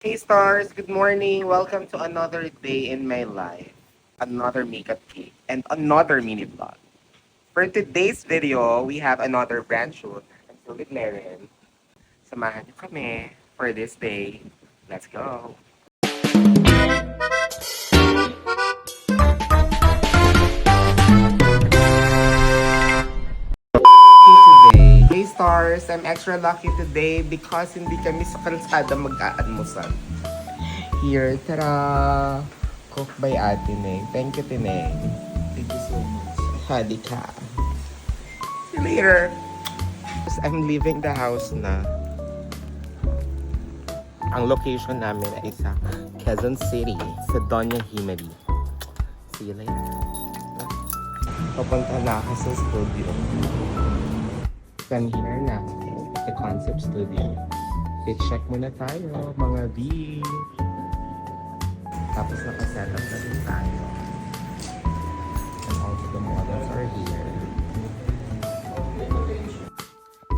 Hey stars, good morning. Welcome to another day in my life. Another makeup cake and another mini vlog. For today's video, we have another brand shoot. I'm still with Laren. Samahan niyo kami for this day. Let's go. Today. Hey stars, I'm extra lucky today because hindi kami sa kalsada mag-aalmusal. Here, tara! Cook by Ate Neng. Thank you, Tineng. Thank you so much. Hadi ka. See you later. I'm leaving the house na. Ang location namin ay sa Quezon City, sa Doña Himari. See you later. Papunta na ako sa studio. Then here na, the Concept Studio. Fit check muna tayo, mga B. Tapos nakaset up na rin tayo. And also the models are here.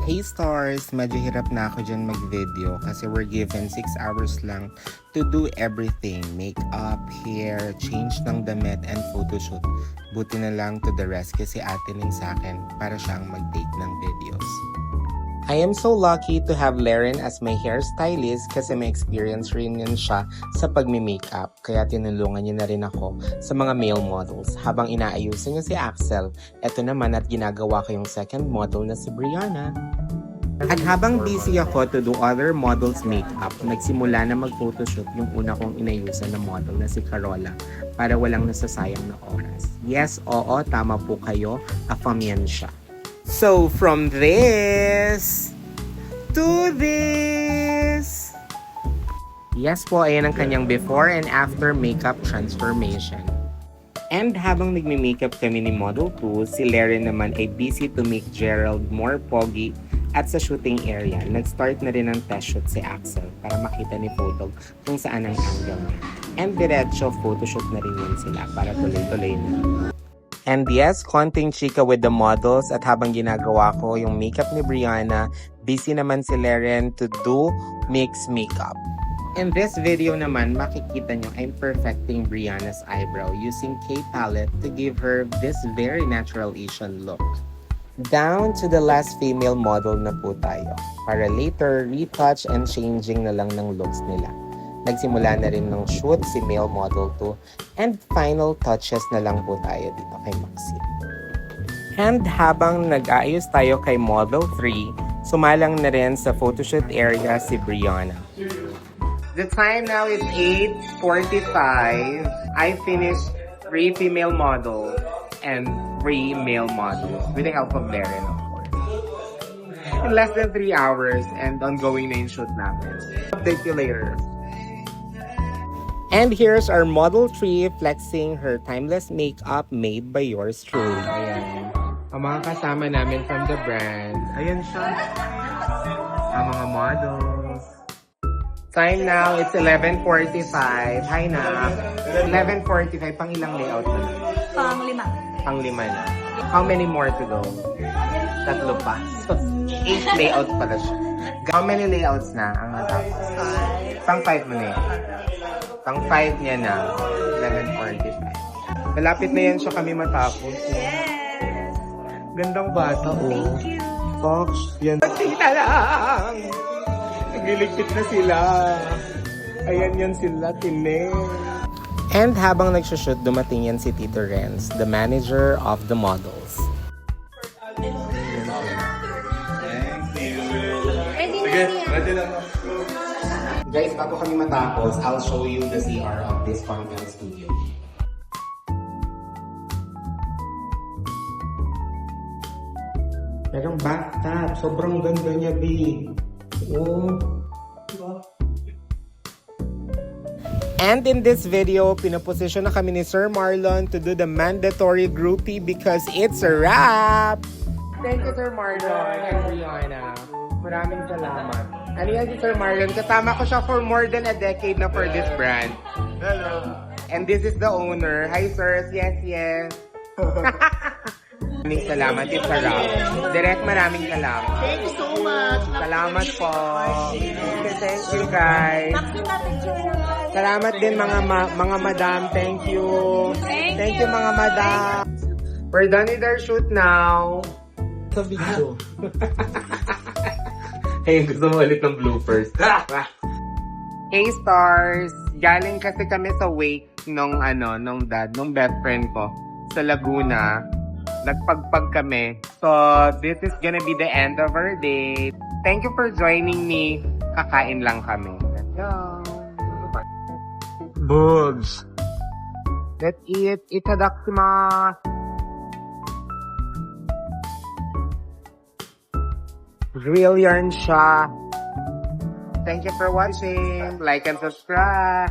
Hey stars! Medyo hirap na ako dyan mag-video kasi we're given 6 hours lang to do everything. Makeup, hair, change ng damit, and photoshoot. Buti na lang to the rescue si Ate Ning sa akin para siyang mag-take ng videos. I am so lucky to have Laren as my hairstylist kasi may experience rin yun siya sa pagmi-makeup. Kaya tinulungan niya na rin ako sa mga male models. Habang inaayusin niya si Axel, eto naman at ginagawa ko yung second model na si Brianna. At habang busy ako to do other models makeup, nagsimula na mag-photoshoot yung una kong inayusan na model na si Carola para walang nasasayang na oras. Yes, oo, tama po kayo, afamian siya. So, from this to this. Yes po, ayan ang kanyang before and after makeup transformation. And habang nagme-makeup kami ni Model 2, si Laren naman ay busy to make Gerald more pogy at sa shooting area. Nag-start na rin ng test shoot si Axel para makita ni Photo kung saan ang angle niya. And diretso photoshoot na rin yun sila para tuloy-tuloy na. And yes, konting chika with the models at habang ginagawa ko yung makeup ni Brianna, busy naman si Laren to do mix makeup. In this video naman, makikita nyo I'm perfecting Brianna's eyebrow using K palette to give her this very natural Asian look. Down to the last female model na po tayo para later retouch and changing na lang ng looks nila. Nagsimula na rin ng shoot si male model 2 and final touches na lang po tayo dito kay Maxi. And habang nag-aayos tayo kay model 3, sumalang na rin sa photoshoot area si Brianna. The time now is 8:45. I finished 3 female models and 3 male models with the help of Laren, of course. In less than 3 hours and ongoing na yung shoot namin. Update you later. And here's our Model 3 flexing her timeless makeup made by yours truly. Ayan. Ang mga kasama namin from the brand. Ayan siya. Ang mga models. Time now, it's 11:45. Hi na. 11:45. Pang ilang layout na? Pang-5. Pang-5 na. How many more to go? 3 pa. So, 8 layouts pala siya. How many layouts na ang natapos? Pang-5 mo na yun. Pang 5 niya na, 11:45. Malapit na yan siya kami matapos. Yes! Gandang bata, oh. Thank you! Fox, yan. Tingnan lang! Nagliligpit na sila. Ayan yan sila, Tineng. And habang nagsushoot, dumating yan si Tito Renz, the manager of the models. Ready na yan. Guys, bago kami matapos, I'll show you the CR of this content studio. Merong bathtub. Sobrang ganda niya, B. Oh. And in this video, pinaposition na kami ni Sir Marlon to do the mandatory groupie because it's a wrap! Thank you, Sir Marlon and Brianna. Maraming salamat. Ano yan si Sir Marlon? Kasama ko siya for more than a decade na for this brand. Hello. And this is the owner. Hi, sirs. Yes, yes. Maraming salamat, It's Sarap. Direct, maraming salamat. Thank you so much. Salamat po. Thank you, guys. Salamat din mga madam. Thank you. Thank you mga madam. We're done with our shoot now. Sa video. Hey, gusto mo ulit ng bloopers. Hey, stars! Galing kasi kami sa wake nung best friend ko sa Laguna. Nagpagpag kami. So, this is gonna be the end of our day. Thank you for joining me. Kakain lang kami. Let's go! Boobs! Let's eat! Itadakimasu! Real yarn siya. Thank you for watching. Like and subscribe.